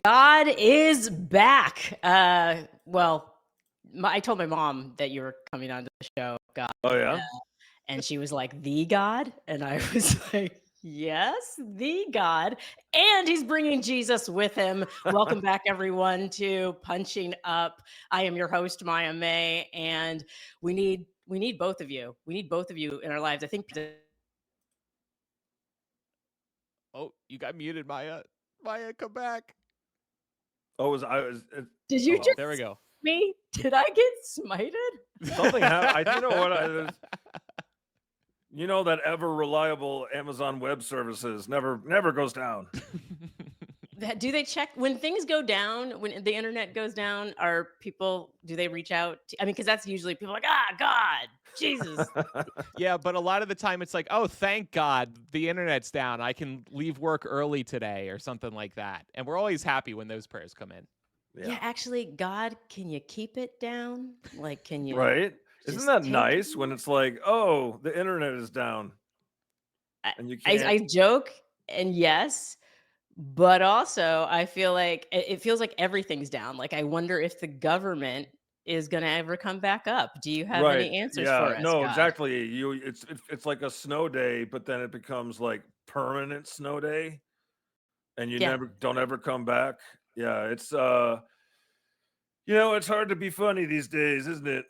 God is back. I told my mom that you were coming on the show, God, Oh yeah. and she was like, "The God?" And I was like, "Yes, the God." And he's bringing Jesus with him. Welcome back, everyone, to Punching Up. I am your host, Maya May, and we need both of you. We need both of you in our lives. I think. Oh, you got muted, Maya. Maya, come back. Oh, I was. Did you Hello. just There we go. me? Did I get smited? Something happened. You know what? You know that ever reliable Amazon Web Services never goes down. Do they check when things go down, when the internet goes down? Do they reach out? I mean, because that's usually people like, God, Jesus. Yeah, but a lot of the time it's like, oh, thank God the internet's down. I can leave work early today or something like that. And we're always happy when those prayers come in. Yeah, actually, God, can you keep it down? Like, can you Right? Isn't just that take nice it? when it's like, oh, the internet is down I, and you I can't. joke, and yes, but also I feel like it feels like everything's down. Like, I wonder if the government is going to ever come back up. Do you have Right? any answers Yeah. for us, No. God? Exactly. It's like a snow day, but then it becomes like permanent snow day, and you Yeah. never don't ever come back. Yeah. It's hard to be funny these days, isn't it?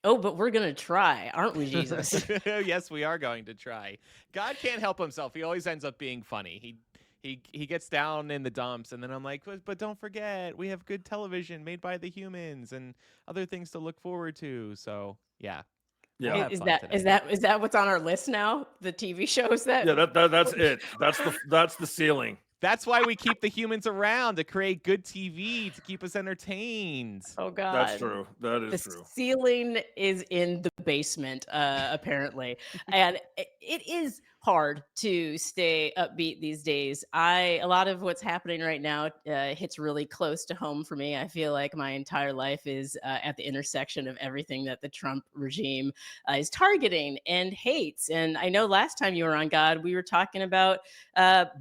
Oh, but we're going to try, aren't we, Jesus? Yes, we are going to try. God can't help himself. He always ends up being funny. He gets down in the dumps, and then I'm like, but don't forget, we have good television made by the humans and other things to look forward to. So yeah, we'll Yeah. have Is fun that today. is that what's on our list now? The TV shows that Yeah. That's it. That's the ceiling. That's why we keep the humans around, to create good TV, to keep us entertained. Oh That's God. true. That The is true. ceiling is in the basement, apparently. And it is hard to stay upbeat these days. A lot of what's happening right now hits really close to home for me. I feel like my entire life is at the intersection of everything that the Trump regime is targeting and hates. And I know last time you were on, God, we were talking about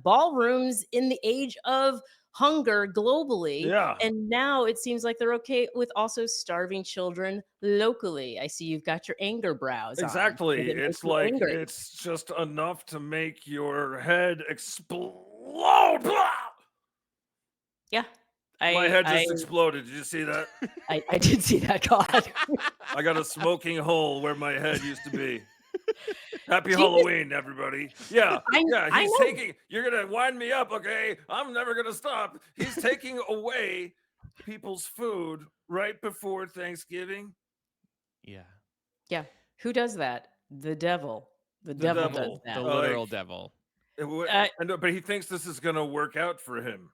ballrooms in the age of hunger globally, Yeah. and now it seems like they're okay with also starving children locally. I see you've got your anger brows on. Does Exactly. it make It's you like angry? it's just enough to make your head explode. Blah! Yeah. My I head I just exploded. Did you see that? I did see that, God. I got a smoking hole where my head used to be. Happy Jesus, Halloween, everybody. Yeah, I yeah, I he's know. taking, you're gonna wind me up, okay? I'm never gonna stop. He's taking away people's food right before Thanksgiving. Yeah, Yeah. Who does that? The devil. The The devil does devil. the that. literal devil. Uh, But he thinks this is gonna work out for him.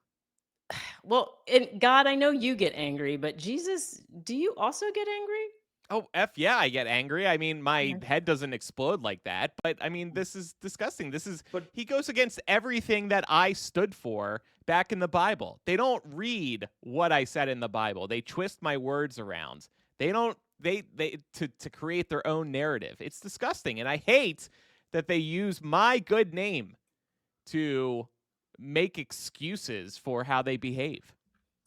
well, and God, I know you get angry, but Jesus, do you also get angry? Oh, yeah, I get angry. I mean, my Yeah. head doesn't explode like that, but I mean, this is disgusting. But He goes against everything that I stood for back in the Bible. They don't read what I said in the Bible. They twist my words around. They don't, they to create their own narrative. It's disgusting. And I hate that they use my good name to make excuses for how they behave.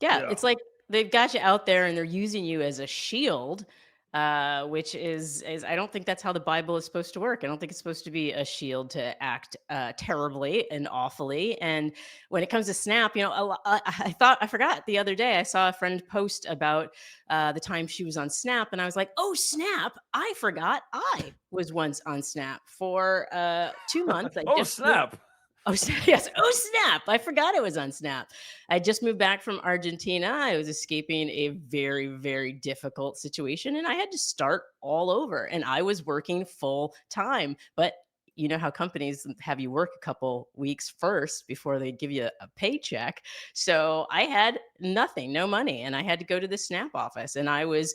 Yeah, yeah. it's like they've got you out there and they're using you as a shield, which is I don't think that's how the Bible is supposed to work. I don't think it's supposed to be a shield to act terribly and awfully. And when it comes to Snap, I forgot the other day I saw a friend post about the time she was on Snap, and I was like, oh Snap, I forgot I was once on Snap for 2 months. I Oh just moved. snap. Oh, yes. Oh, snap. I forgot it was on Snap. I just moved back from Argentina. I was escaping a very, very difficult situation and I had to start all over. And I was working full time. But you know how companies have you work a couple weeks first before they give you a paycheck. So I had nothing, no money. And I had to go to the Snap office. And it was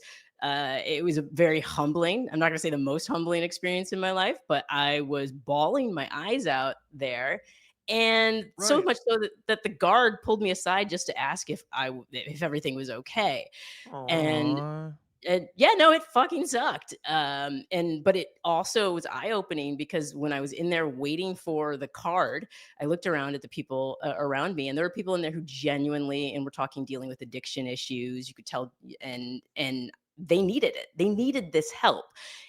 a very humbling. I'm not going to say the most humbling experience in my life, but I was bawling my eyes out there, and so Right. much so that the guard pulled me aside just to ask if everything was okay. And Aww. And yeah, no, it fucking sucked. But it also was eye-opening because when I was in there waiting for the card, I looked around at the people around me, and there were people in there who genuinely, and we're talking dealing with addiction issues. You could tell, and they needed it. They needed this help,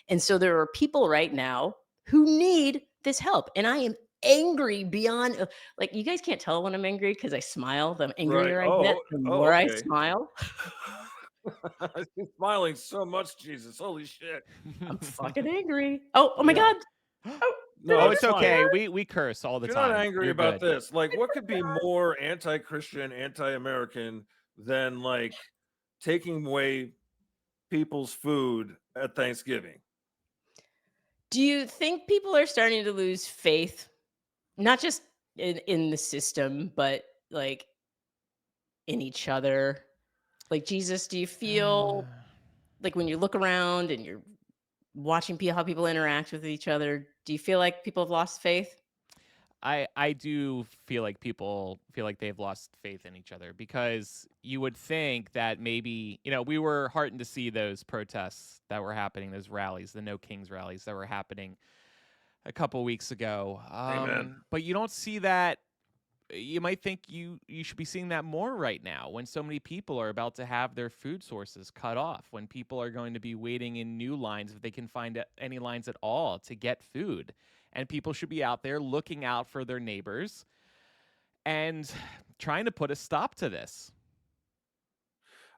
and so there are people right now who need this help, and I am angry beyond. Like, you guys can't tell when I'm angry because I smile. The Right. angrier I get, Oh, the oh, more I okay. smile. He's smiling so much, Jesus. Holy shit. I'm fucking angry. Oh my Yeah. god. Oh, did No, I Oh, it's it's just fine. okay. swear? We curse all the You're not time. angry You're about good. this. Like, I what could be forgot. more anti-Christian, anti-American than like taking away people's food at Thanksgiving? Do you think people are starting to lose faith, not just in the system, but like in each other? Like, Jesus, do you feel like when you look around and you're watching how people interact with each other, do you feel like people have lost faith? I do feel like people feel like they've lost faith in each other because you would think that maybe, we were heartened to see those protests that were happening, those rallies, the No Kings rallies that were happening a couple weeks ago. Amen. But you don't see that. You might think you should be seeing that more right now when so many people are about to have their food sources cut off, when people are going to be waiting in new lines if they can find any lines at all to get food. And people should be out there looking out for their neighbors and trying to put a stop to this.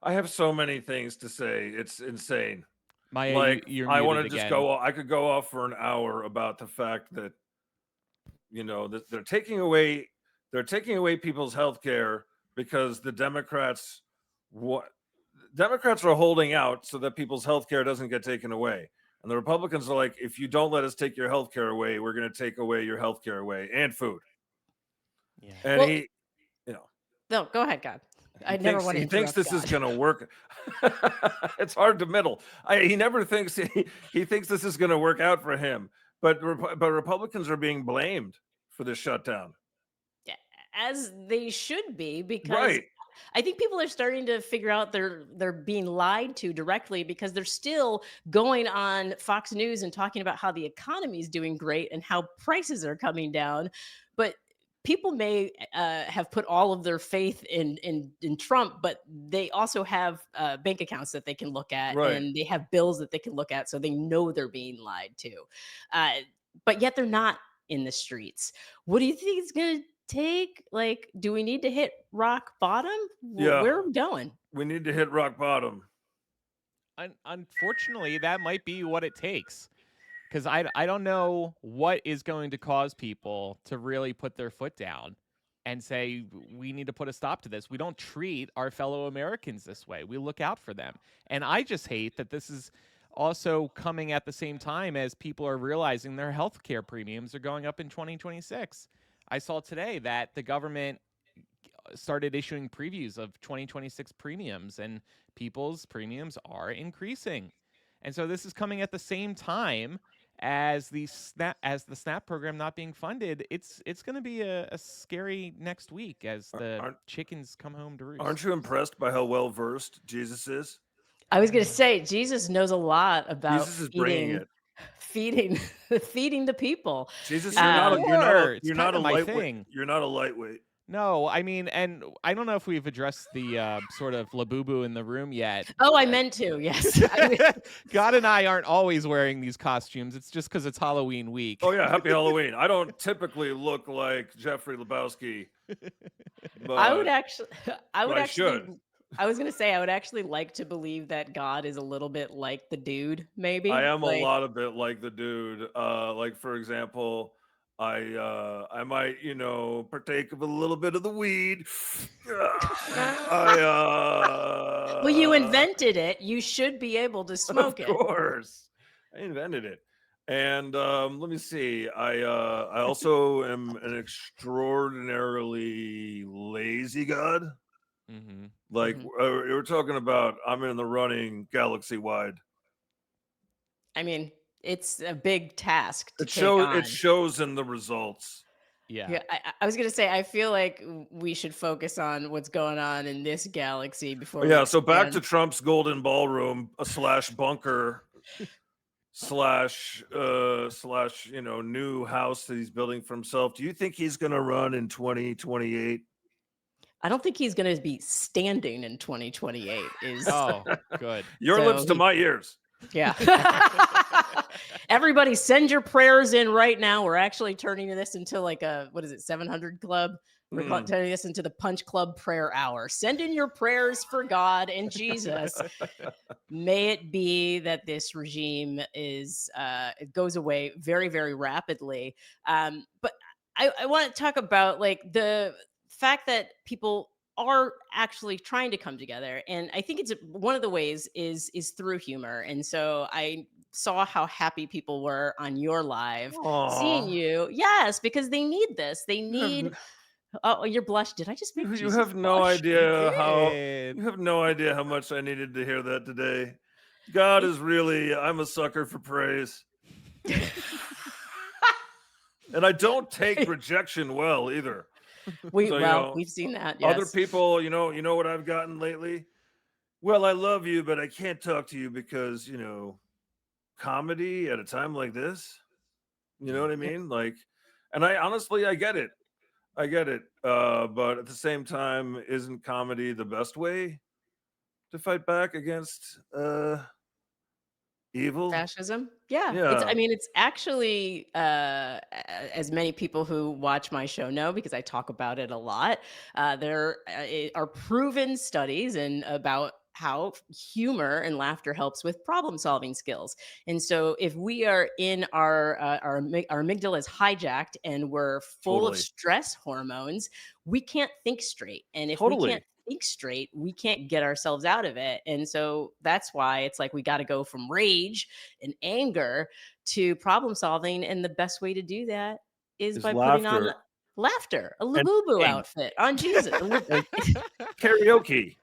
I have so many things to say. It's insane. Maya, Like, you're I muted want to just again. go. I could go off for an hour about the fact that that they're taking away people's health care because the Democrats what Democrats are holding out so that people's health care doesn't get taken away. And the Republicans are like, if you don't let us take your health care away, we're going to take away your health care away and food. Yeah. And Well, he, you know, no, go ahead, God. he I never thinks want to he thinks interrupt this is God. going to work. It's hard to middle. He never thinks he thinks this is going to work out for him. But Republicans are being blamed for this shutdown. Yeah, as they should be, because Right. I think people are starting to figure out they're being lied to directly because they're still going on Fox News and talking about how the economy is doing great and how prices are coming down, but people may have put all of their faith in Trump, but they also have bank accounts that they can look at, Right. and they have bills that they can look at, so they know they're being lied to. Uh, but yet they're not in the streets. What do you think it's going to take? Like, do we need to hit rock bottom? Yeah. Where are we going? We need to hit rock bottom. Unfortunately, that might be what it takes. Because I don't know what is going to cause people to really put their foot down and say, we need to put a stop to this. We don't treat our fellow Americans this way. We look out for them. And I just hate that this is also coming at the same time as people are realizing their health care premiums are going up in 2026. I saw today that the government started issuing previews of 2026 premiums, and people's premiums are increasing. And so this is coming at the same time as the SNAP program not being funded. It's going to be a scary next week as the chickens come home to roost. Aren't you impressed by how well versed Jesus is? I was going to say Jesus knows a lot about Jesus is bringing it. feeding feeding the people. Jesus, Sure, you're not a my lightweight. thing. You're not a lightweight. No, I mean, and I don't know if we've addressed the sort of Labubu in the room yet. Oh, I meant to. Yes. God and I aren't always wearing these costumes. It's just because it's Halloween week. Oh yeah, happy Halloween. I don't typically look like Jeffrey Lebowski, but I would actually should. I was going to say I would actually like to believe that God is a little bit like the dude, maybe. I am a Like, lot of bit like the dude. Like for example, I might, partake of a little bit of the weed. well, you invented it. You should be able to smoke it. Of course. I invented it. And let me see. I also am an extraordinarily lazy god. Mm-hmm. Like we're talking about, I'm in the running galaxy wide. I mean, it's a big task to It take on. shows in the results. Yeah. Yeah, I was gonna say I feel like we should focus on what's going on in this galaxy before we Yeah, so back to expand. Trump's golden ballroom slash bunker slash new house that he's building for himself. Do you think he's gonna run in 2028? I don't think he's gonna be standing in 2028. Is Oh, good. Your so lips to he my ears. Yeah. Everybody send your prayers in right now. We're actually turning this into like a, what is it, 700 club? Mm. Turning this into the Punch Club prayer hour. Send in your prayers for God and Jesus. May it be that this regime it goes away very, very rapidly. But I want to talk about like the fact that people are actually trying to come together, and I think it's one of the ways is through humor. And so I saw how happy people were on your live seeing Aw. you. Yes, because they need this. They You have need. Oh, you're blush. Did I just make you Jesus have no blush? You idea how did. you have no idea how much I needed to hear that today. God It's is really I'm a sucker for praise. And I don't take rejection well either. So, we've seen that. other Yes. people, you know what I've gotten lately? Well, I love you, but I can't talk to you because, comedy at a time like this. You know what I Yeah. mean? Like, and I honestly, I get it. I get it. But at the same time, isn't comedy the best way to fight back against evil? Fascism? Yeah, it's I Yeah, mean, it's actually, as many people who watch my show know, because I talk about it a lot, there, are proven studies and about how humor and laughter helps with problem-solving skills. And so if we are in our amygdala is hijacked and we're full of totally. stress hormones, we can't think straight. And if we can't Totally. think straight, we can't get ourselves out of it. And so that's why it's like we gotta go from rage and anger to problem solving. And the best way to do that is Is by putting on laughter laughter, a and Labubu singing, outfit on Jesus. karaoke.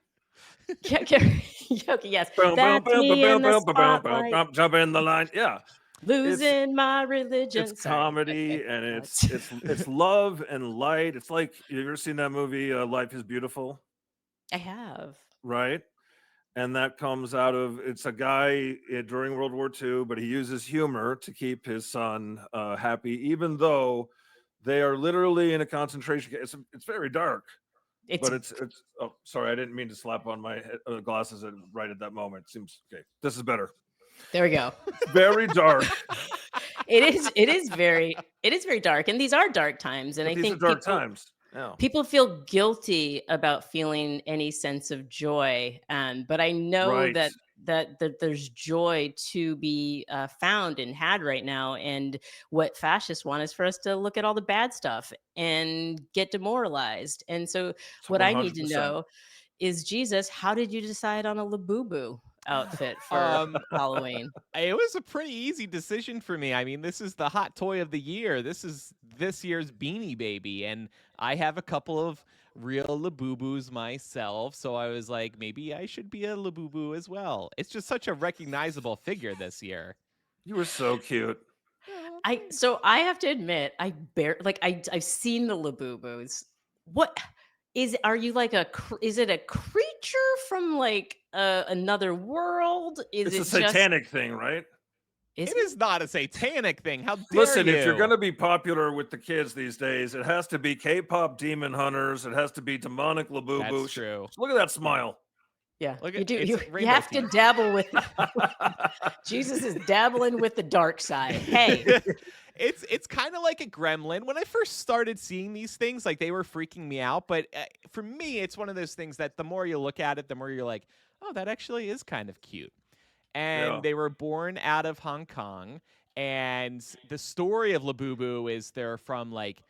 Karaoke, yes. Boom, boom, That's boom, boom, me boom, in the boom, boom, boom, boom, spotlight, boom, jump in the line. Yeah, it's losing my it's religion. Sorry. Okay. comedy and it's That's it's it's love and light. It's like you ever seen that movie Life is Beautiful, I have. right? And that comes out of it's a guy during World War II, but he uses humor to keep his son happy, even though they are literally in a concentration camp. It's very dark, It's but it's. Oh, sorry, I didn't mean to slap on my glasses right at that moment. Seems okay. This is better. there we go. It's very dark, It is very dark. And these are dark times. And but I these are think dark people times. Yeah, people feel guilty about feeling any sense of joy, but I know right. that there's joy to be found and had right now. And what fascists want is for us to look at all the bad stuff and get demoralized. And so It's what I need to 100%. know is, Jesus, how did you decide on a Labubu outfit for Um, Halloween? it was a pretty easy decision for me. I mean, this is the hot toy of the year. This is this year's Beanie Baby, and I have a couple of real Labubus myself, so I was like, maybe I should be a Labubu as well. It's just such a recognizable figure this year. You were so cute. Oh, I have to admit, I've seen the Labubus. What are you like is it a creature from like another world? Is It's a it just satanic thing, right? is it it? is not a satanic thing. How dare Listen, if you're you? going to be popular with the kids these days, it has to be K-pop demon hunters. It has to be demonic That's Labubu. true. Look at that smile. Yeah, Look you at do. it's You rainbow have to teeth. dabble with Jesus is dabbling with the dark side. Hey, It's kind of like a gremlin. When I first started seeing these things, like they were freaking me out. But for me, it's one of those things that the more you look at it, the more you're like, oh, that actually is kind of cute. And Yeah. they were born out of Hong Kong. And the story of Labubu is they're from like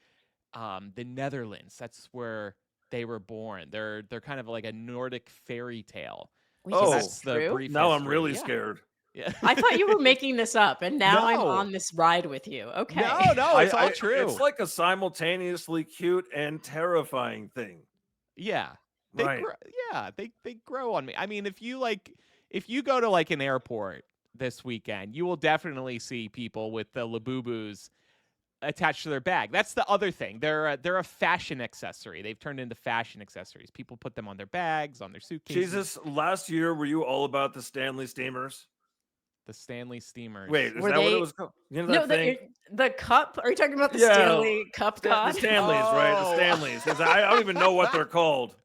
the Netherlands. That's where they were born. They're kind of like a Nordic fairy tale. wait, So is Oh, this that's the true? brief now I'm history. really Yeah. scared. Yeah. I thought you were making this up, and now I'm No. on this ride with you. No, Okay. no, it's all true. It's like a simultaneously cute and terrifying thing. Yeah. They Right. grow they grow on me. I mean, if you go to like an airport this weekend, you will definitely see people with the Labubus attached to their bag. That's the other thing. They're a fashion accessory. They've turned into fashion accessories. People put them on their bags, on their suitcases. Jesus, last year were you all about the Stanley steamers? The Stanley steamers. Wait, is Were that what it they? was called? You know No, that thing? the cup. Are you talking about the Yeah, Stanley Cup, the Todd? Stanleys, right? The Oh. Stanleys, because I don't even know what they're called.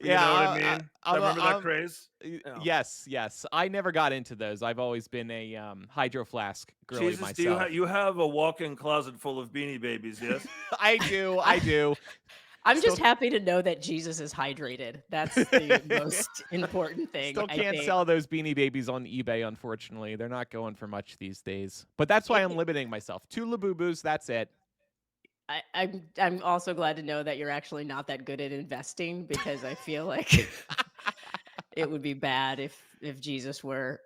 You know what I mean? Remember that craze? Yeah. Yes. I never got into those. I've always been a hydro flask girly Jesus, do myself. you have a walk-in closet full of Beanie Babies? Yes. I do. I'm just Still- happy to know that Jesus is hydrated. That's the most important thing. Still I can't think. sell those Beanie Babies on eBay, unfortunately. They're not going for much these days. But that's why I'm limiting myself. 2 Labubus, that's it. I'm also glad to know that you're actually not that good at investing, because I feel like it would be bad if Jesus were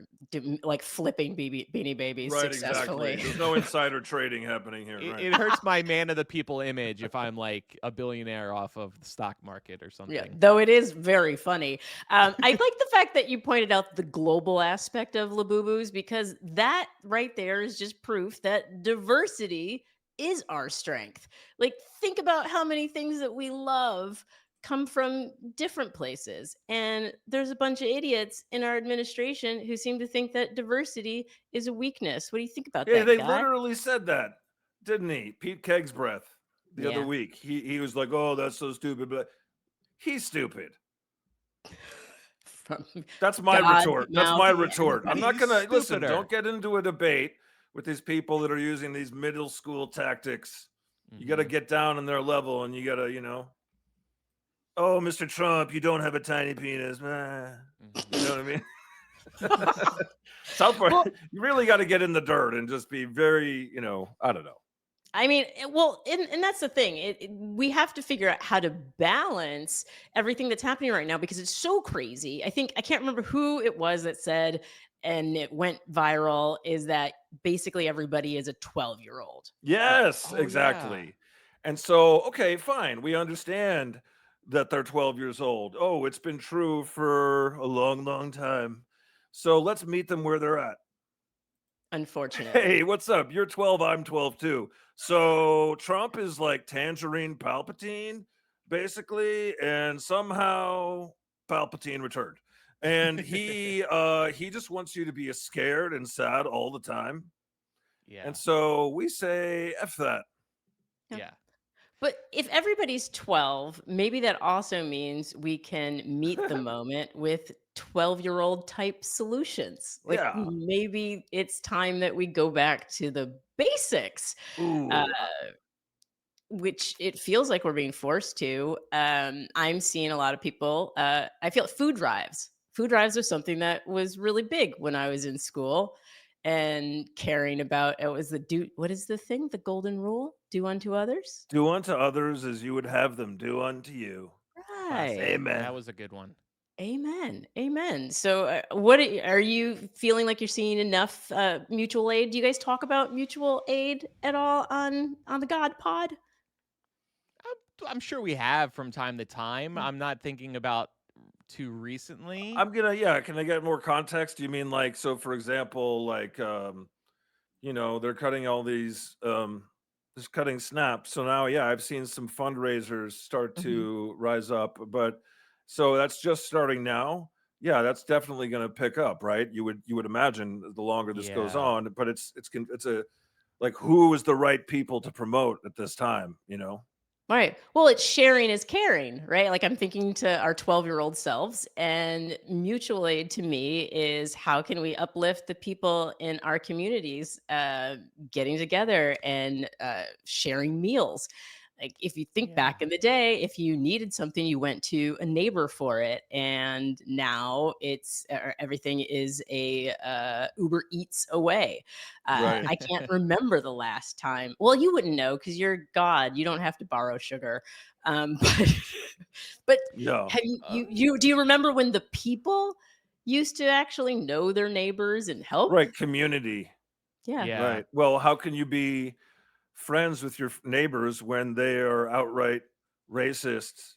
like flipping Beanie Babies Right, successfully. exactly. There's no insider trading happening here, right? It hurts my man of the people image if I'm like a billionaire off of the stock market or something. Yeah, though it is very funny. I like the fact that you pointed out the global aspect of Labubus, because that right there is just proof that diversity is our strength. Like, think about how many things that we love come from different places. And there's a bunch of idiots in our administration who seem to think that diversity is a weakness. What do you think about Yeah, that, they guy? literally said that, didn't he? Pete Kegsbreath the other Yeah. week. He was like, "Oh, that's so stupid," but he's stupid. From That's my God's retort. That's mouth, my yeah. retort. I'm not He's gonna listen. stupider. Don't get into a debate with these people that are using these middle school tactics. You got to Mhm. get down on their level, and you got to, oh, Mr. Trump, you don't have a tiny penis. You know what I mean? South Park, Well, you really got to get in the dirt and just be very, I don't know. I mean, and that's the thing. We have to figure out how to balance everything that's happening right now, because it's so crazy. I can't remember who it was that said, and it went viral, is that basically everybody is a 12-year-old. Yes, Oh, yeah. exactly. And so, okay, fine. We understand that they're 12 years old. Oh, it's been true for a long, long time. So let's meet them where they're at. Unfortunately. Hey, what's up? You're 12, I'm 12 too. So Trump is like Tangerine Palpatine, basically, and somehow Palpatine returned. And he just wants you to be scared and sad all the time. Yeah. And so we say F that. Yeah. But if everybody's 12, maybe that also means we can meet the moment with 12-year-old type solutions. Like, Yeah. maybe it's time that we go back to the basics, uh, Ooh. which it feels like we're being forced to. I'm seeing a lot of people. I feel food drives. Food drives are something that was really big when I was in school, and caring about it was what is the thing? The golden rule? Do unto others? Do unto others as you would have them do unto you. Classic. Right. Amen. That was a good one. Amen. Amen. So, are you feeling like you're seeing enough mutual aid? Do you guys talk about mutual aid at all on the God Pod? I'm sure we have from time to time. I'm not thinking about too recently. Can I get more context? Do you mean like, so for example, like, they're cutting all these, just cutting snaps. So now, yeah, I've seen some fundraisers start Mhm. to rise up, but so that's just starting now. Yeah, that's definitely going to pick up, right? You would imagine the longer this goes Yeah. on, but it's a, like, who is the right people to promote at this time, Right. Well, it's sharing is caring, right? Like, I'm thinking to our 12-year-old selves, and mutual aid to me is, how can we uplift the people in our communities, getting together and sharing meals. Like, if you think Yeah. back in the day, if you needed something, you went to a neighbor for it, and now everything is a Uber Eats away. Right. I can't remember the last time. Well, you wouldn't know because you're God. You don't have to borrow sugar. But but Yeah. have do you remember when the people used to actually know their neighbors and help? Right. Community. Yeah. Yeah. Right. Well, how can you be friends with your neighbors when they are outright racists,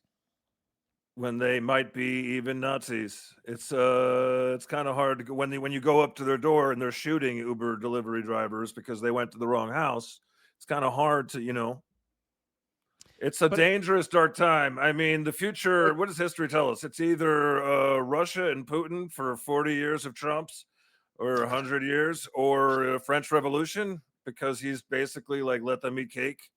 when they might be even Nazis? It's kind of hard to go when you go up to their door and they're shooting Uber delivery drivers because they went to the wrong house. it's kind of hard to, it's a dangerous dark time. I mean, the future, what does history tell us? It's either Russia and Putin for 40 years of Trump's or 100 years, or a French Revolution, because he's basically like, let them eat cake.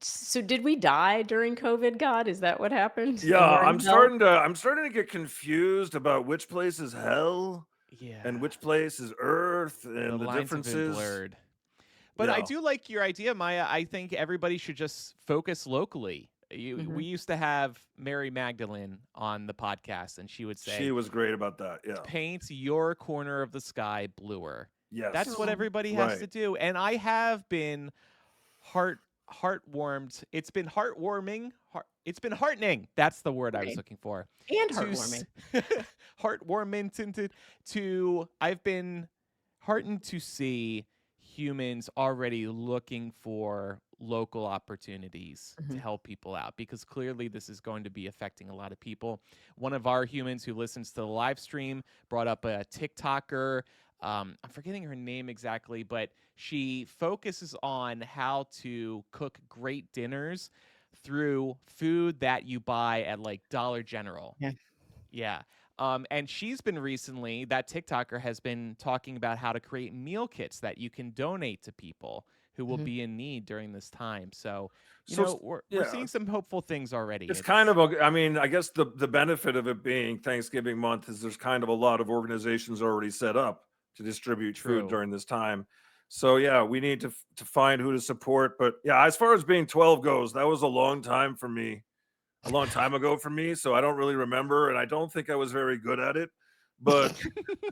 So did we die during COVID, God? Is that what happened? Yeah, And we're in hell? I'm starting to get confused about which place is hell Yeah. and which place is earth The and the lines have been differences. blurred. But I Yeah. do like your idea, Maya. I think everybody should just focus locally. We used to have Mary Magdalene on the podcast, and she would say, She was great about that. Yeah. paint your corner of the sky bluer. Yes. That's what Oh. everybody has to Right. do. And I have been heartwarmed. It's been heartwarming. It's been heartening. That's the word I was Right. looking for. And To heartwarming. heartwarming to I've been heartened to see humans already looking for local opportunities to Mhm. help people out, because clearly this is going to be affecting a lot of people. One of our humans who listens to the live stream brought up a TikToker. I'm forgetting her name exactly, but she focuses on how to cook great dinners through food that you buy at like Dollar General. Yeah. Yeah. And she's been recently, that TikToker has been talking about how to create meal kits that you can donate to people who will Mhm. be in need during this time. So, So it's- we're yeah, seeing some hopeful things already. it's kind of I mean, I guess the benefit of it being Thanksgiving month is there's kind of a lot of organizations already set up to distribute food True. during this time. So yeah, we need to find who to support. But yeah, as far as being 12 goes, that was a long time for me, a long time ago for me. So I don't really remember, and I don't think I was very good at it. But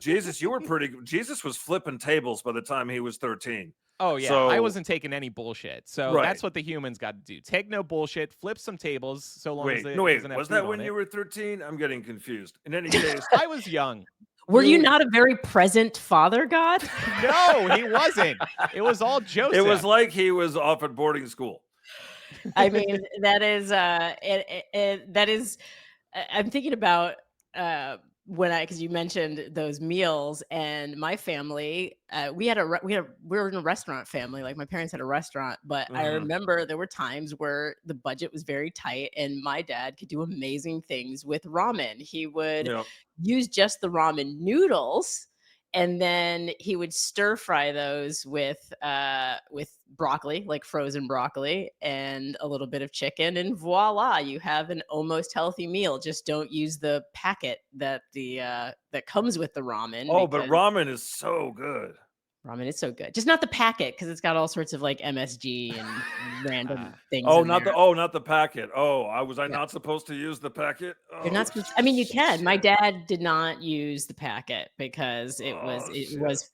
Jesus, you were pretty good. Jesus was flipping tables by the time he was 13. Oh yeah, I So wasn't taking any bullshit. So right. that's what the humans got to do. Take no bullshit, flip some tables, so long as Wait, it no, wait, doesn't have was food that on when it. you were 13? I'm getting confused. In any case, I was young. Were you not a very present father, God? No, he wasn't. It was all Joseph. it was like he was off at boarding school. I mean, that is that is I'm thinking about because you mentioned those meals, and my family, we were in a restaurant family. Like, my parents had a restaurant, but I Mhm. remember there were times where the budget was very tight, and my dad could do amazing things with ramen. He would Yep. use just the ramen noodles, and then he would stir fry those with broccoli, like frozen broccoli, and a little bit of chicken, and voila, you have an almost healthy meal. Just don't use the packet that that comes with the ramen, Oh, but because ramen is so good. ramen is so good. Just not the packet, because it's got all sorts of like MSG and random things Oh, in there. not the packet. Oh, I Yeah. not supposed to use the packet? You're Oh, not supposed I mean, you can. My shit. dad did not use the packet because it was Oh, it shit. was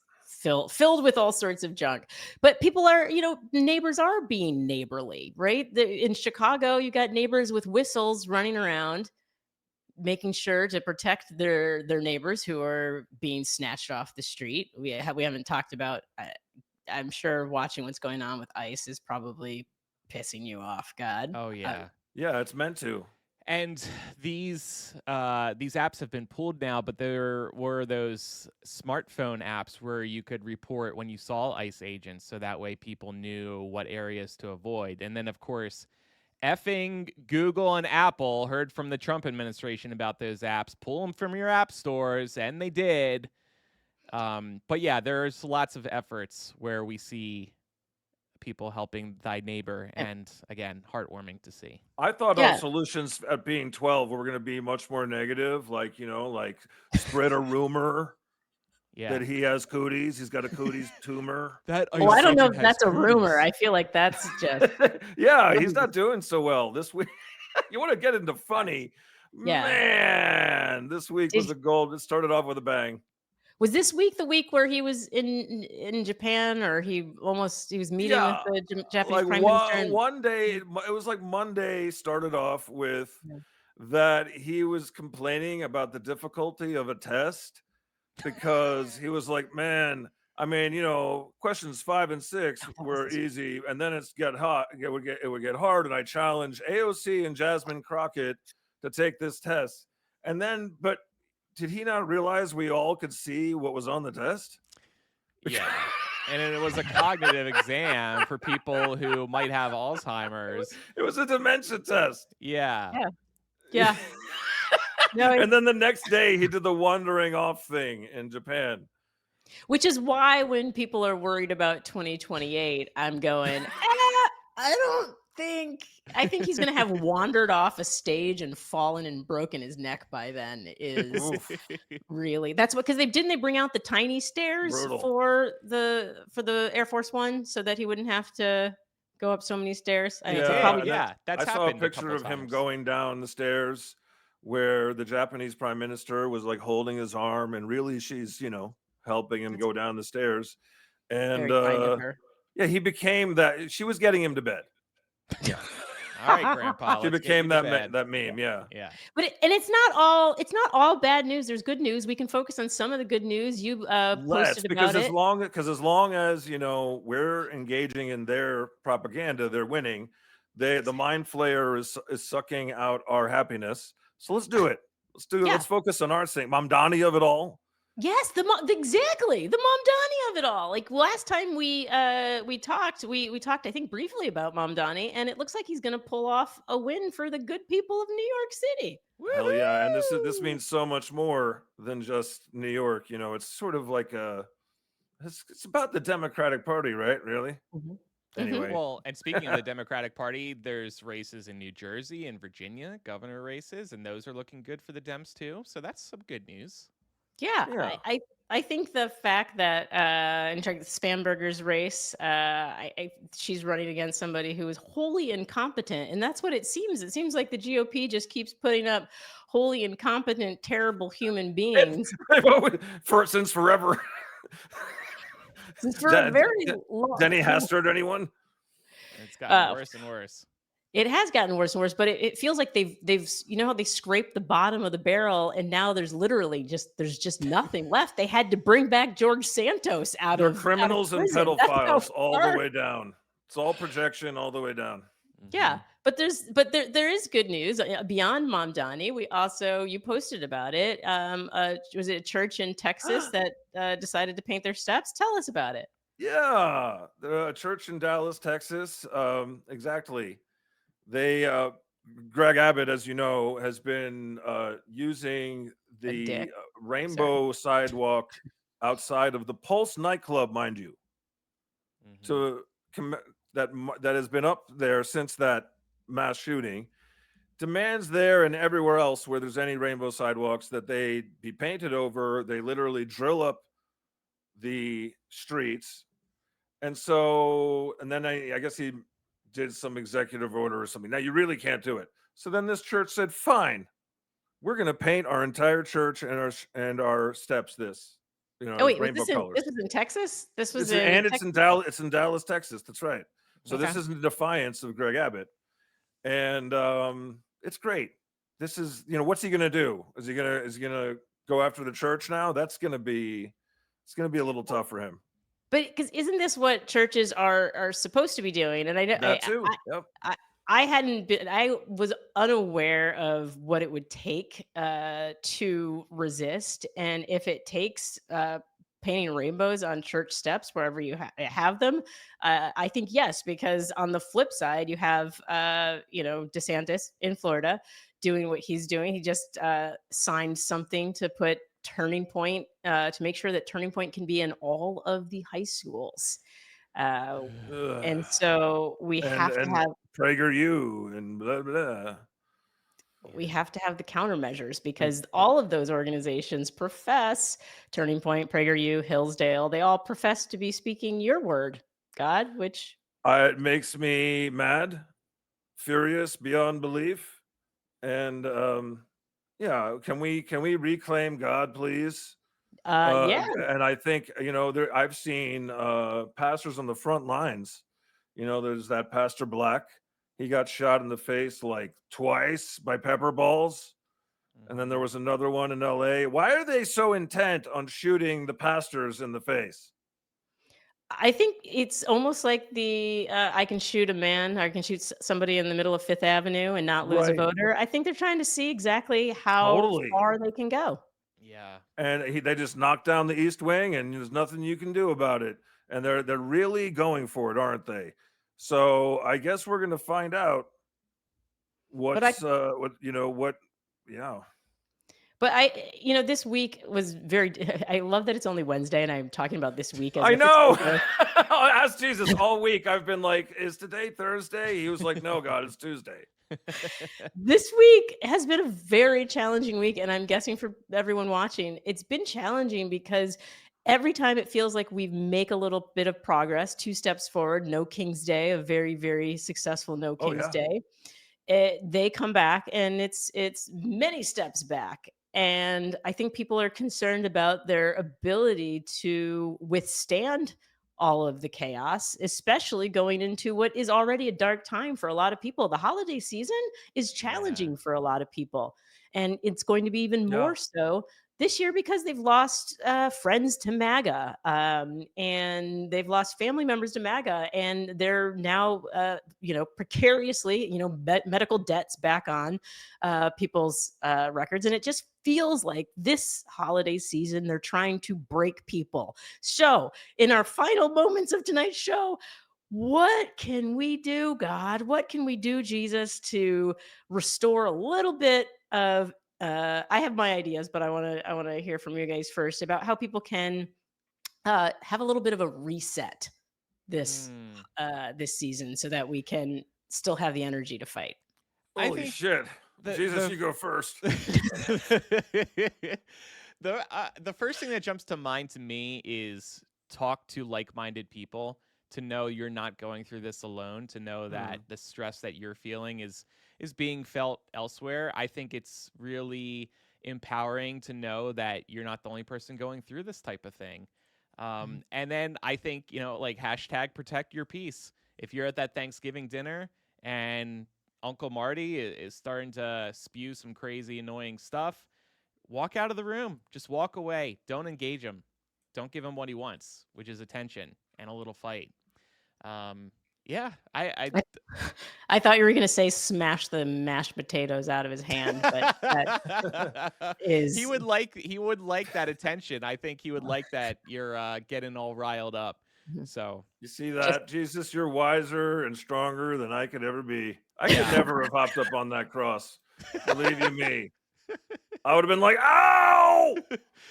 filled with all sorts of junk. But people are, neighbors are being neighborly, right? In Chicago, you got neighbors with whistles running around, making sure to protect their neighbors who are being snatched off the street. We haven't talked about. I'm sure watching what's going on with ICE is probably pissing you off, God. Oh yeah. Yeah, it's meant to. And these apps have been pulled now, but there were those smartphone apps where you could report when you saw ICE agents, so that way people knew what areas to avoid. And then, of course, effing Google and Apple heard from the Trump administration about those apps. Pull them from your app stores, and they did. But yeah, there's lots of efforts where we see people helping thy neighbor, and again, heartwarming to see. I thought our Yeah. solutions at being 12 were going to be much more negative, like, like spread a rumor Yeah. that he has cooties. He's got a cooties tumor. That Well, I don't know if that's a rumor. I feel like that's just Yeah, he's not doing so well this week. You want to get into funny? Yeah. Man, this week was a gold. It started off with a bang. Was this week the week where he was in Japan, or he was meeting with the Japanese like prime minister? one day, it was like Monday started off with that he was complaining about the difficulty of a test, because he was like, man, I mean, questions 5 and 6 were easy, and then it would get hard, and I challenged AOC and Jasmine Crockett to take this test. And then, but did he not realize we all could see what was on the test? Yeah. And it was a cognitive exam for people who might have Alzheimer's. It was a dementia test. Yeah. Yeah. Yeah. No, And then the next day he did the wandering off thing in Japan. which is why when people are worried about 2028, I'm going, I think he's going to have wandered off a stage and fallen and broken his neck by then is Oof, really, that's what, because they bring out the tiny stairs brutal. for the Air Force One so that he wouldn't have to go up so many stairs. I They mean, so did, probably yeah. That's I saw a happened a picture couple of him times. going down the stairs where the Japanese prime minister was like holding his arm, and really she's, helping him go down the stairs. And very kind of her. yeah, he became that. She was getting him to bed. Yeah, All right, Grandpa. she Let's became get you to that bed. meme. Yeah. Yeah. But it's not all bad news. There's good news. We can focus on some of the good news. You Let's, posted because about it. as long as we're engaging in their propaganda, they're winning. The mind flayer is sucking out our happiness. So let's do it. Yeah. Let's focus on our thing. Mamdani of it all. Yes, exactly the Mamdani of it all. Like last time we talked, we talked I think briefly about Mamdani, and it looks like he's going to pull off a win for the good people of New York City. Hell yeah! And this Woo-hoo! means so much more than just New York. It's sort of like it's about the Democratic Party, right? Really? Mhm. Anyway, Well, and speaking of the Democratic Party, there's races in New Jersey and Virginia, governor races, and those are looking good for the Dems too. So that's some good news. Yeah, yeah. I think the fact that in terms of Spamberger's race, she's running against somebody who is wholly incompetent, and that's what it seems. It seems like the GOP just keeps putting up wholly incompetent, terrible human beings Since forever. for a very long. Denny Hastert, anyone? It's gotten worse and worse. It has gotten worse and worse, but it feels like they've how they scraped the bottom of the barrel, and now there's just nothing left. They had to bring back George Santos out They're of criminals and prison. That's how pedophiles all far. the way down. It's all projection all the way down. Yeah, but there is good news beyond Mamdani. You posted about it. Was it a church in Texas that decided to paint their steps? Tell us about it. Yeah, the church in Dallas, Texas. Exactly. They Greg Abbott, as you know, has been using the rainbow sidewalk outside of the Pulse nightclub, mind you, that has been up there since that mass shooting. Demands there and everywhere else where there's any rainbow sidewalks that they be painted over. They literally drill up the streets. And then I guess he did some executive order or something. Now you really can't do it. So then this church said, fine, we're going to paint our entire church and our steps this, rainbow colors. This was in Texas? It's in Dallas. It's in Dallas, Texas. That's right. So Okay. This is in defiance of Greg Abbott. And it's great. This is, what's he going to do? Is he going to go after the church now? It's going to be a little tough for him. But because isn't this what churches are supposed to be doing? And I was unaware of what it would take to resist, and if it takes painting rainbows on church steps wherever you have them, I think yes, because on the flip side you have DeSantis in Florida doing what he's doing. He just signed something to put Turning Point to make sure that Turning Point can be in all of the high schools. And so we have to have PragerU and blah blah. We have to have the countermeasures because all of those organizations profess, Turning Point, PragerU, Hillsdale, they all profess to be speaking your word, God, which it makes me mad, furious beyond belief. And yeah, can we reclaim God, please? yeah. And I think I've seen pastors on the front lines. There's that Pastor Black. He got shot in the face like twice by pepper balls. And then there was another one in LA. Why are they so intent on shooting the pastors in the face? I think it's almost like I can shoot a man, or I can shoot somebody in the middle of Fifth Avenue and not lose a voter. I think they're trying to see exactly how far they can go. Yeah. And they just knocked down the East Wing, and there's nothing you can do about it. and they're really going for it, aren't they? So I guess we're gonna find out But I what yeah. But this week was very I love that it's only Wednesday and I'm talking about this week as I if it's know. over. I asked Jesus all week. I've been like, is today Thursday? He was like, no, God, it's Tuesday. This week has been a very challenging week, and I'm guessing for everyone watching, it's been challenging because every time it feels like we make a little bit of progress, 2 steps forward, No King's Day, a very, very successful No Oh King's yeah. Day. They come back and it's many steps back. And I think people are concerned about their ability to withstand all of the chaos, especially going into what is already a dark time for a lot of people. The holiday season is Yeah. challenging for a lot of people, and it's going to be even Yeah. more so this year because they've lost friends to MAGA, and they've lost family members to MAGA, and they're now, precariously, medical debts back on people's records, and it just feels like this holiday season they're trying to break people. So, in our final moments of tonight's show, what can we do, God? What can we do, Jesus, to restore a little bit of I have my ideas, but I want to hear from you guys first about how people can have a little bit of a reset this Mm. this season so that we can still have the energy to fight. I Holy think shit. Jesus, the you go first. the first thing that jumps to mind to me is talk to like-minded people, to know you're not going through this alone, to know that Mm. the stress that you're feeling is being felt elsewhere. I think it's really empowering to know that you're not the only person going through this type of thing. Mhm. And then I think, like hashtag protect your peace. If you're at that Thanksgiving dinner and Uncle Marty is starting to spew some crazy, annoying stuff, walk out of the room. Just walk away. Don't engage him. Don't give him what he wants, which is attention and a little fight. Um, yeah, I, I thought you were going to say smash the mashed potatoes out of his hand, but that he is would like that attention. I think he would like that you're getting all riled up. So You see just that, Jesus? You're wiser and stronger than I could ever be. I could yeah. never have hopped up on that cross. Believe you me. I would have been like, ow!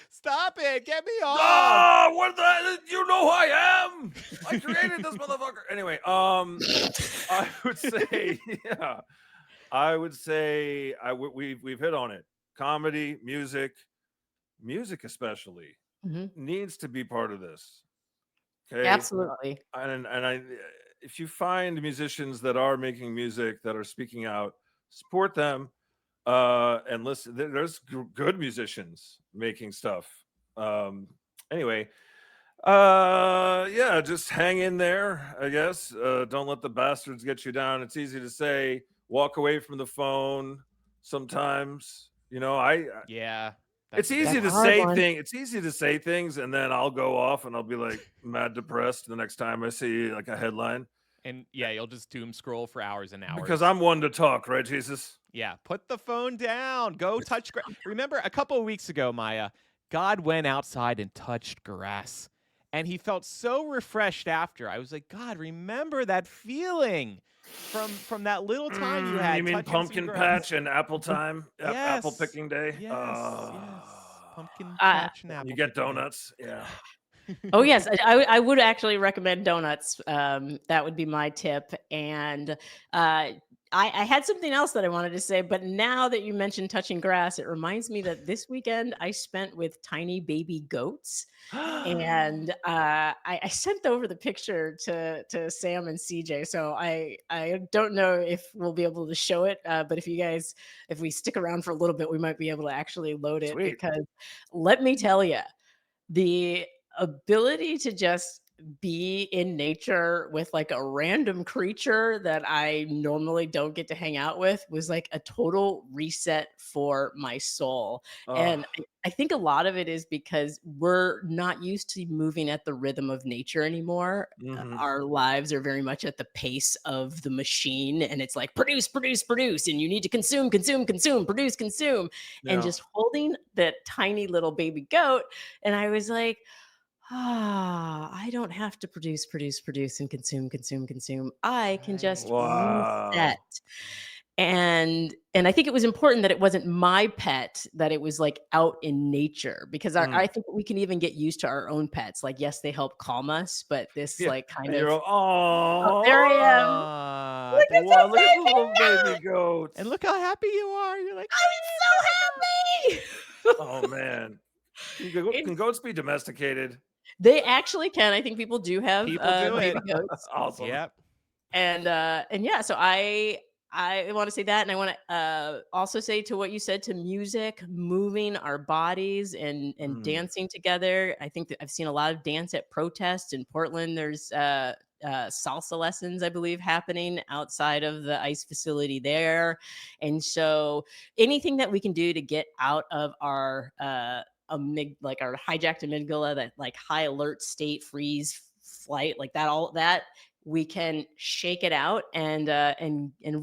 Stop it! Get me off! Ah, what the? You know who I am? I created this motherfucker. Anyway, I would say, yeah, I would say we've hit on it. Comedy, music especially Mhm. needs to be part of this. Okay, Absolutely. and if you find musicians that are making music that are speaking out, support them. And listen, there's good musicians making stuff. Um, anyway, yeah, just hang in there, I guess. Don't let the bastards get you down. It's easy to say, walk away from the phone sometimes. Yeah, It's that's a big easy That's a to one. hard say one. things. It's easy to say things, and then I'll go off and I'll be like mad depressed the next time I see like a headline And yeah, you'll just doom scroll for hours and because hours. I'm one to talk, right, Jesus? Yeah, put the phone down. Go touch grass. Remember a couple of weeks ago, Maya, God went outside and touched grass. And he felt so refreshed after. I was like, God, remember that feeling from that little time you You had mean touching some pumpkin grass. patch and apple time, apple Yes. picking day? Yes. Pumpkin Uh, patch and You apple get picking day. donuts, yeah. Oh yes, I would actually recommend donuts. That would be my tip. And I had something else that I wanted to say, but now that you mentioned touching grass, it reminds me that this weekend I spent with tiny baby goats, and I sent over the picture to Sam and CJ. So I don't know if we'll be able to show it, but if we stick around for a little bit, we might be able to actually load it Sweet. because let me tell you the ability to just be in nature with like a random creature that I normally don't get to hang out with was like a total reset for my soul. Oh, And I think a lot of it is because we're not used to moving at the rhythm of nature anymore. mhm. Our lives are very much at the pace of the machine, and it's like produce, produce, produce, and you need to consume, consume, consume, produce, consume. And Yeah. just holding that tiny little baby goat, and I was like, I don't have to produce, and consume. I can just Right. reset. Wow. And I think it was important that it wasn't my pet, that it was, like, out in nature, because I Mm. think we can even get used to our own pets. Like, yes, they help calm us, but this, Yeah. like, kind And you're of all, oh, there I am. Ah, Look at wow, the look at the little baby baby! and goats. look how happy you are. You're like, I'm so happy! Oh man. Can It's goats be domesticated? they actually can. I think people do have, people do it. baby goats. Awesome. Yep. And yeah, so I want to say that, and I want to also say to what you said to music, moving our bodies and Mm. dancing together. I think that I've seen a lot of dance at protests in Portland. There's salsa lessons, I believe, happening outside of the ICE facility there, and so anything that we can do to get out of our like our hijacked amygdala, that like high alert state, freeze, flight, like that, all that we can shake it out and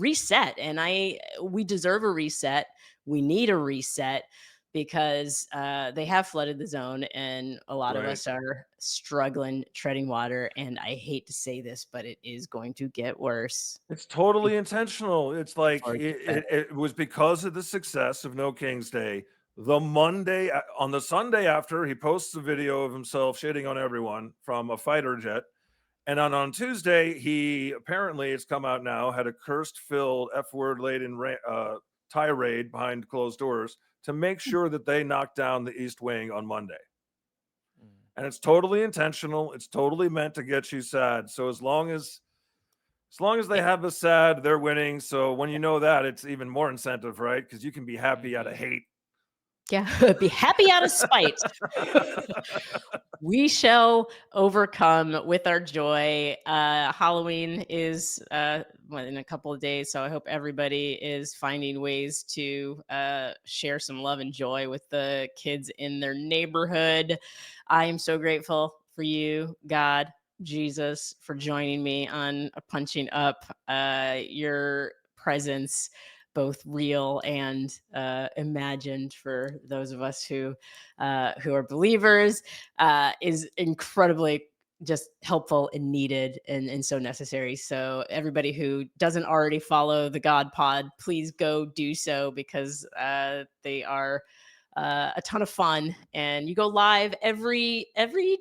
reset. And we deserve a reset. We need a reset because they have flooded the zone, and a lot of Right. us are struggling treading water. And I hate to say this, but it is going to get worse It's totally intentional. It's like before it gets better. it was because of the success of No King's Day. The Monday on the Sunday after, he posts a video of himself shitting on everyone from a fighter jet. And on Tuesday, he apparently, it's come out now, had a cursed filled F word laden tirade behind closed doors to make sure that they knocked down the East Wing on Monday. And it's totally intentional. It's totally meant to get you sad. So as long as they have us sad, they're winning. So when you know that, it's even more incentive, right? Because you can be happy out of Mhm. hate. Yeah, be happy out of spite. We shall overcome with our joy. Halloween is in a couple of days, so I hope everybody is finding ways to share some love and joy with the kids in their neighborhood. I am so grateful for you, God, Jesus, for joining me on punching up. Your presence, both real and imagined, for those of us who are believers, is incredibly just helpful and needed and so necessary. So everybody who doesn't already follow the God Pod, please go do so, because they are a ton of fun, and you go live every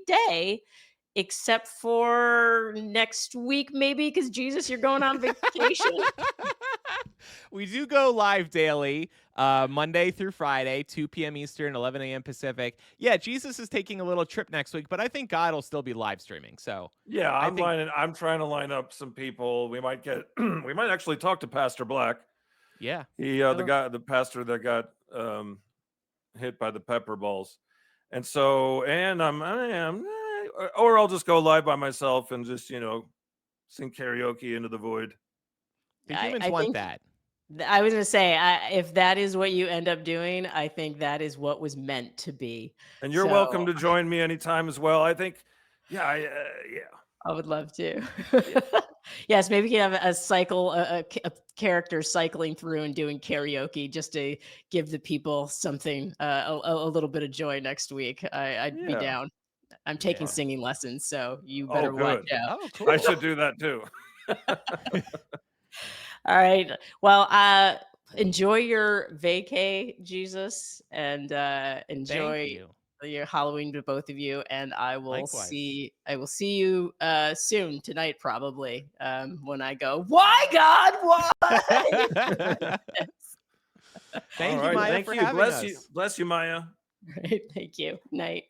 day except for next week, maybe, because Jesus, you're going on vacation. We do go live daily, Monday through Friday, 2 p.m. Eastern, 11 a.m. Pacific. Yeah, Jesus is taking a little trip next week, but I think God will still be live streaming. So Yeah, I think, I'm trying to line up some people. We might get we might actually talk to Pastor Black. yeah. He Oh, the pastor that got hit by the pepper balls. And so, and or I'll just go live by myself and just, sing karaoke into the void. The humans I want think that. I was gonna say, if that is what you end up doing, I think that is what was meant to be. And you're welcome So to join me anytime as well. I think, yeah, yeah, I would love to. yeah, Yes, maybe we can have a cycle, a character cycling through and doing karaoke, just to give the people something, a little bit of joy next week. I'd be yeah. down. I'm taking Yeah. singing lessons, so you Oh, better watch good. out. Oh, I cool. should do that too. All right. Well, enjoy your vacay, Jesus, and Thank enjoy you. your Halloween to both of you. And Likewise. I will see you soon, tonight probably, when I go, why God, why? All Thank you, right. Maya, Thank for you. having Bless you. us. Bless you, Maya. Right, thank you. Night.